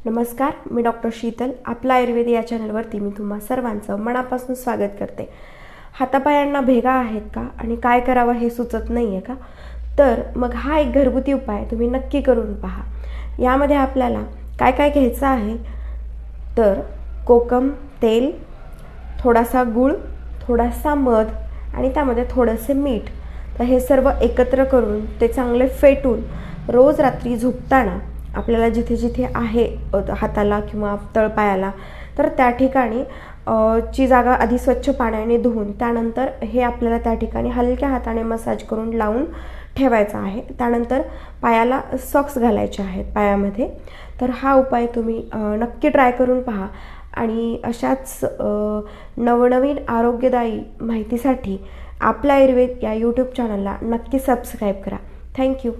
नमस्कार, मी डॉक्टर शीतल. आपला आयुर्वेद या चॅनलवरती मी तुम्हा सर्वांचं मनापासून स्वागत करते. हातापायांना भेगा आहेत का आणि काय करावं हे सुचत नाही आहे का? तर मग हा एक घरगुती उपाय तुम्ही नक्की करून पहा. यामध्ये आपल्याला काय काय घ्यायचं आहे तर कोकम तेल, थोडासा गूळ, थोडासा मध आणि त्यामध्ये थोडेसे मीठ. तर हे सर्व एकत्र करून ते चांगले फेटून रोज रात्री झोपताना आपल्याला जिथे जिथे आहे हाताला किंवा तळपायाला तर त्या ठिकाणी ची जागा आधी स्वच्छ पाण्याने धुवून त्यानंतर हे आपल्याला त्या ठिकाणी हलक्या हाताने मसाज करून लावून ठेवायचा आहे. त्यानंतर पायाला सॉक्स घालायचे आहेत पायामध्ये. तर हा उपाय तुम्ही नक्की ट्राय करून पहा आणि अशाच नवनवीन आरोग्यदायी माहितीसाठी आपला आयुर्वेद या यूट्यूब चॅनलला नक्की सबस्क्राईब करा. थँक्यू.